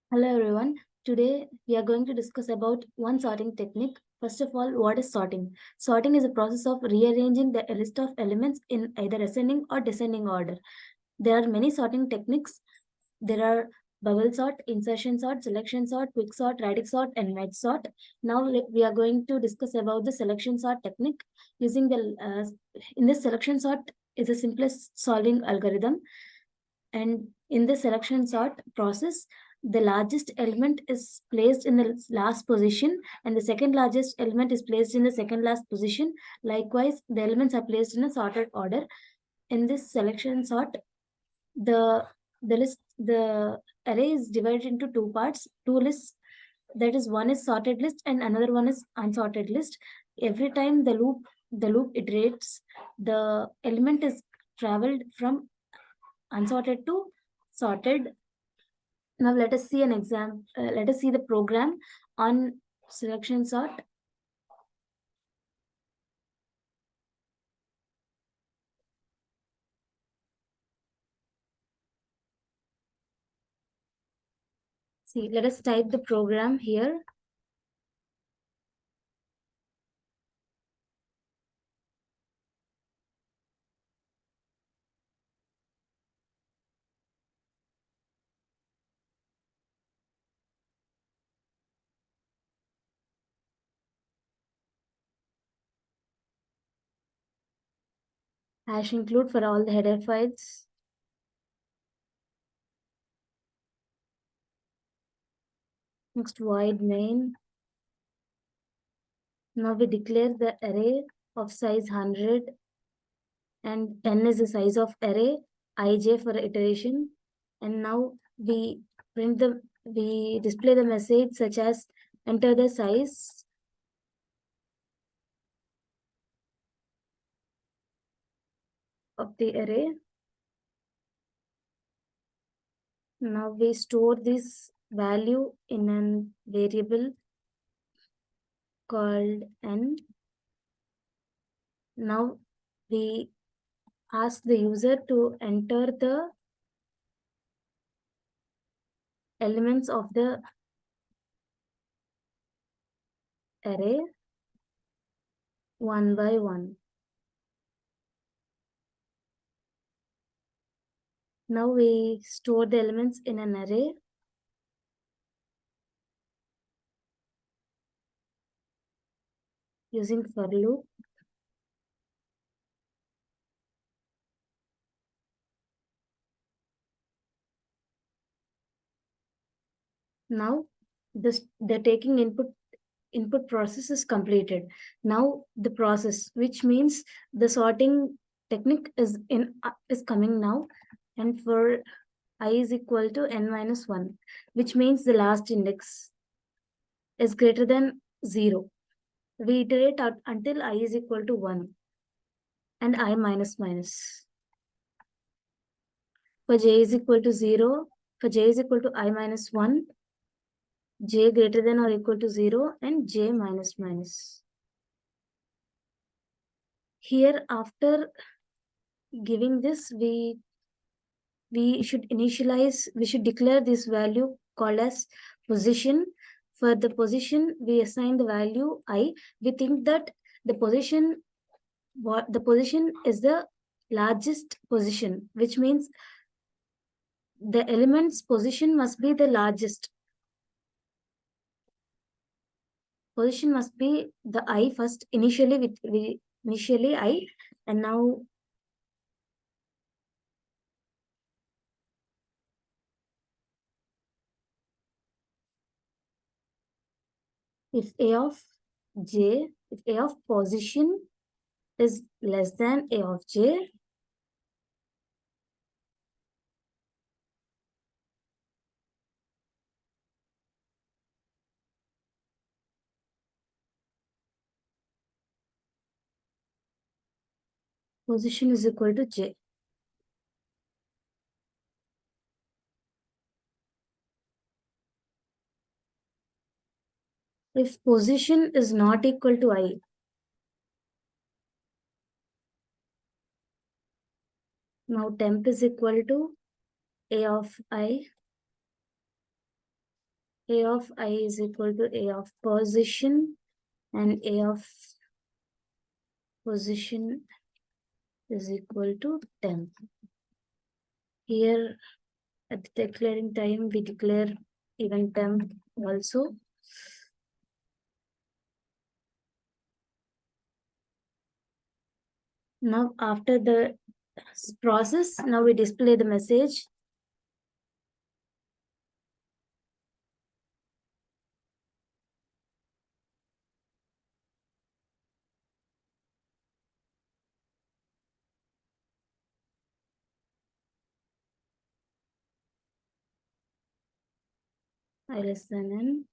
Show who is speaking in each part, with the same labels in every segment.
Speaker 1: Hello everyone. Today we are going to discuss about one sorting technique. First of all, what is sorting? Sorting is a process of rearranging the list of elements in either ascending or descending order. There are many sorting techniques. There are bubble sort, insertion sort, selection sort, quick sort, radical sort, and merge sort. Now we are going to discuss about the selection sort technique. Using the in this selection sort is the simplest solving algorithm, and in the selection sort process, the largest element is placed in the last position and the second largest element is placed in the second last position. Likewise, the elements are placed in a sorted order. In this selection sort, the the array is divided into two parts, two lists. That is, one is sorted list and another one is unsorted list. Every time the loop iterates, the element is traveled from unsorted to sorted. Now let us see an exam. Let us see the program on selection sort. See, let us type the program here. Hash include for all the header files. Next, void main. Now we declare the array of size 100 and n is the size of array, ij for iteration. And now we display the message such as enter the size of the array. Now we store this value in a variable called n. Now we ask the user to enter the elements of the array one by one. Now we store the elements in an array using for loop. Now the taking input process is completed. Now the process, which means the sorting technique is coming now, and for I is equal to n minus 1, which means the last index is greater than 0. We iterate out until I is equal to 1 and I minus minus. For j is equal to 0, for j is equal to I minus 1, j greater than or equal to 0, and j minus minus. Here, after giving this, we should declare this value called as position. For the position, we assign the value I. We think that the position is the largest position, which means the element's position must be the largest. Position must be the I first, initially I, and now if A of j, if A of position is less than A of j, position is equal to j. If position is not equal to I, now temp is equal to A of I. A of I is equal to A of position, and A of position is equal to temp. Here at the declaring time, we declare even temp also. Now after the process, now we display the message. I less than n.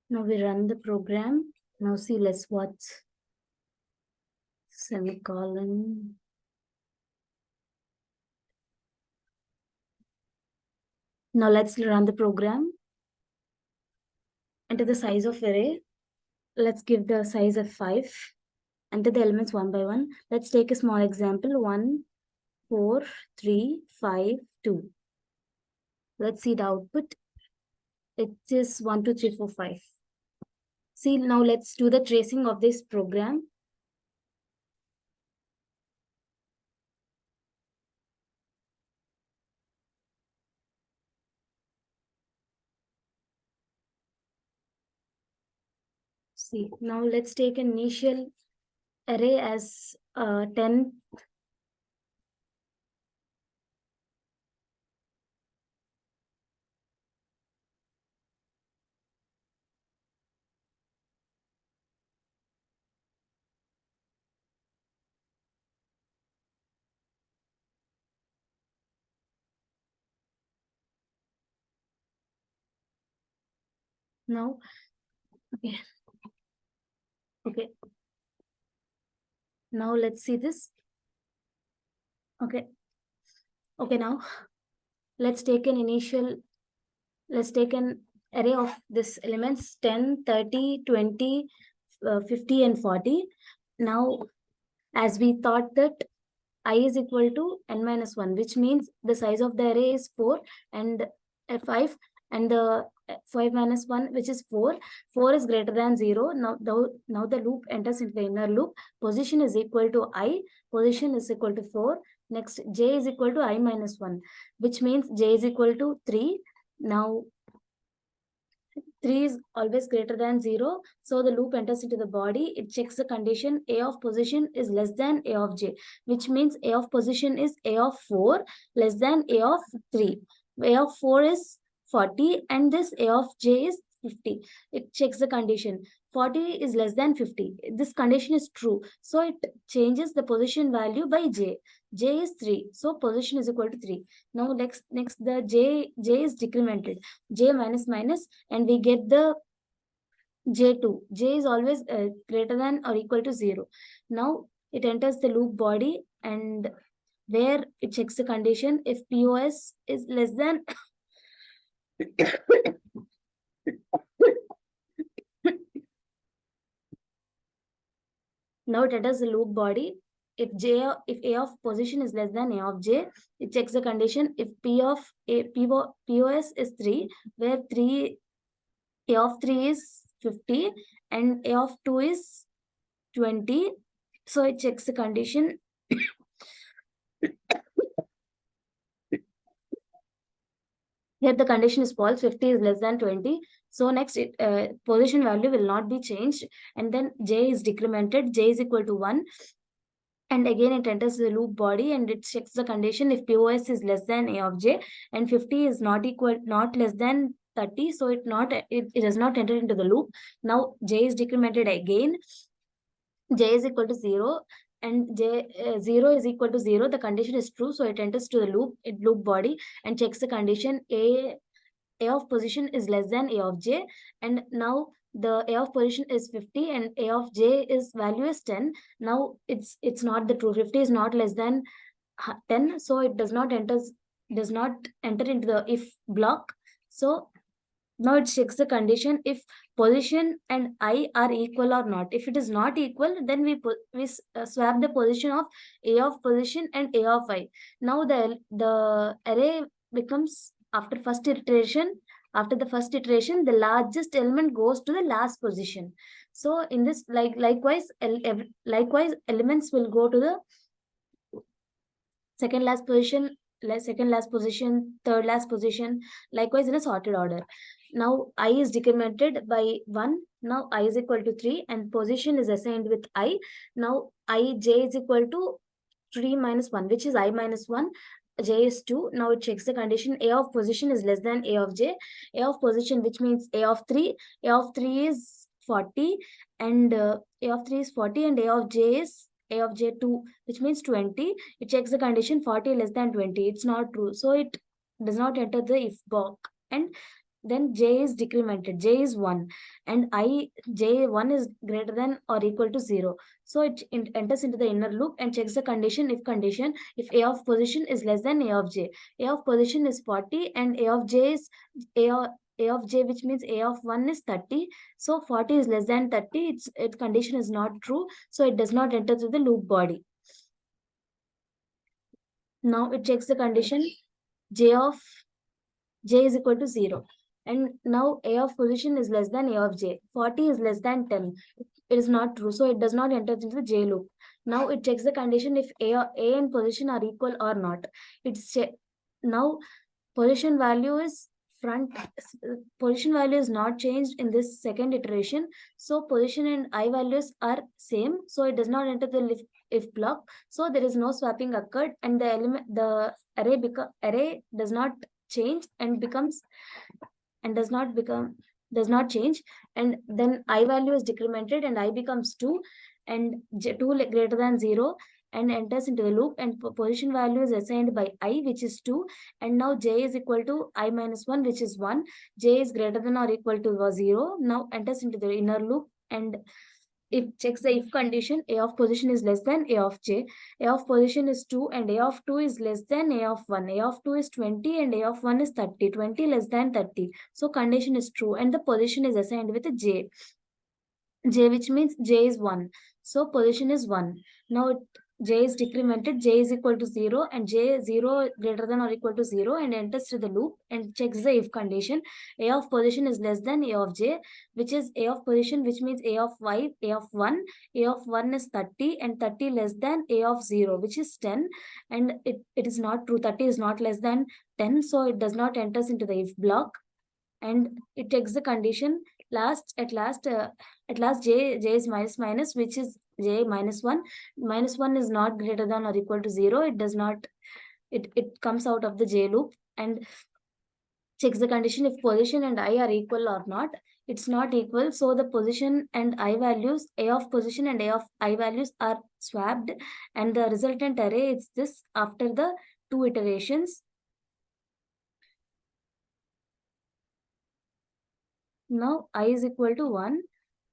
Speaker 1: Now we run the program. Now see, let's watch. Semicolon. Now let's run the program. Enter the size of array. Let's give the size of 5. Enter the elements one by one. Let's take a small example. 1, 4, 3, 5, 2. Let's see the output. It is 1, 2, 3, 4, 5. See, now let's do the tracing of this program. See, now let's take an initial array as 10. Now, okay. Okay. Now let's see this. Okay. Okay, now let's take an array of this elements 10, 30, 20, 50 and 40. Now, as we thought that I is equal to n minus 1, which means the size of the array is 4 and 5, and the 5 minus 1, which is 4. 4 is greater than 0. Now the loop enters into the inner loop. Position is equal to I. Position is equal to 4. Next, j is equal to I minus 1, which means j is equal to 3. Now, 3 is always greater than 0. So the loop enters into the body. It checks the condition A of position is less than A of j, which means A of position is A of 4 less than A of 3. A of 4 is 40 and this A of j is 50. It checks the condition. 40 is less than 50. This condition is true. So it changes the position value by j. J is 3. So position is equal to 3. Now next the j is decremented. J minus minus, and we get the j2. J is always greater than or equal to 0. Now it enters the loop body, and where it checks the condition if POS is less than now it enters the loop body. If A of position is less than A of j, it checks the condition if POS is 3, where A of 3 is 50 and A of 2 is 20. So it checks the condition. Here the condition is false, 50 is less than 20. So next, position value will not be changed, and then j is decremented. J is equal to 1. And again, it enters the loop body and it checks the condition if POS is less than A of j and 50 is not less than 30. So it does not enter into the loop. Now j is decremented again. J is equal to 0 and 0 is equal to 0. The condition is true. So it enters to the loop body and checks the condition A of position is less than A of j. And now the A of position is 50 and A of j is value is 10. Now it's not the true. 50 is not less than 10. So it does not enter into the if block. So Now it checks the condition if position and I are equal or not. If it is not equal, then we swap the position of A of position and A of I. Now the array becomes, after first iteration, the largest element goes to the last position. So in this, likewise elements will go to the second last position, third last position, likewise in a sorted order. Now I is decremented by 1. Now I is equal to 3 and position is assigned with I. Now ij is equal to 3 minus 1, which is I minus 1. J is 2. Now it checks the condition A of position is less than A of j. A of position, which means A of 3. A of 3 is 40 and A of 3 is 40 and A of j is A of j2, which means 20. It checks the condition 40 less than 20. It's not true. So it does not enter the if block. And then j is decremented. J is 1 and j1 is greater than or equal to 0. So it enters into the inner loop and checks the condition if A of position is less than A of j. A of position is 40 and A of j is A of j, which means A of 1 is 30. So 40 is less than 30. Its condition is not true. So it does not enter through the loop body. Now it checks the condition j is equal to 0. And now A of position is less than A of j. 40 is less than 10. It is not true. So it does not enter into the j loop. Now it checks the condition if A and position are equal or not. Now position value is not changed in this second iteration. So position and I values are same. So it does not enter the if block. So there is no swapping occurred and the array does not change and does not change, and then I value is decremented and I becomes 2 and 2 greater than 0 and enters into the loop, and position value is assigned by I, which is 2, and now j is equal to I minus 1, which is 1. J is greater than or equal to 0. Now enters into the inner loop and if checks the if condition, A of position is less than A of j. A of position is 2 and A of 2 is less than A of 1. A of 2 is 20 and A of 1 is 30. 20 less than 30. So condition is true and the position is assigned with a j. J, which means j is 1. So position is 1. Now j is decremented, j is equal to 0 and j 0 greater than or equal to 0 and enters to the loop and checks the if condition. A of position is less than A of j, which is A of position, which means A of y, A of 1. A of 1 is 30 and 30 less than A of 0, which is 10, and it is not true. 30 is not less than 10, so it does not enters into the if block and it takes the condition at last j is minus, which is j minus 1. Minus 1 is not greater than or equal to 0. It does not, it comes out of the j loop and checks the condition if position and I are equal or not. It's not equal, so the position and I values, A of position and A of I values are swapped and the resultant array is this after the 2 iterations. Now I is equal to 1,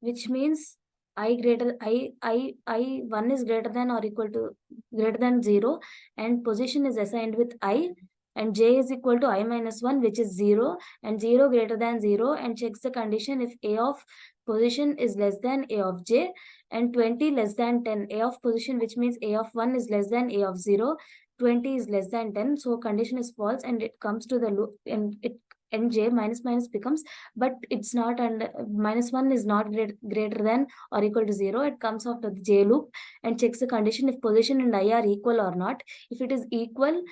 Speaker 1: which means I 1 is greater than or equal to greater than 0 and position is assigned with I, and j is equal to I minus 1, which is 0 and 0 greater than 0 and checks the condition if A of position is less than A of j and 20 less than 10. A of position, which means A of 1 is less than A of 0. 20 is less than 10. So condition is false and it comes to the loop and j minus becomes, but it's not, and minus 1 is not greater than or equal to 0. It comes out of the j loop and checks the condition if position and I are equal or not. If it is equal,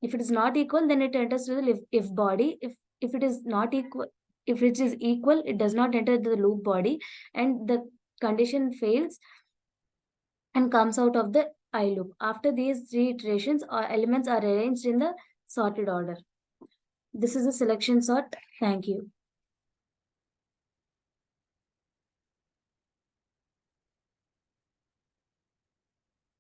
Speaker 1: if it is not equal, then it enters to the if body. If it is not equal, if it is equal, it does not enter the loop body and the condition fails and comes out of the I loop. After these 3 iterations, elements are arranged in the sorted order. This is a selection sort. Thank you.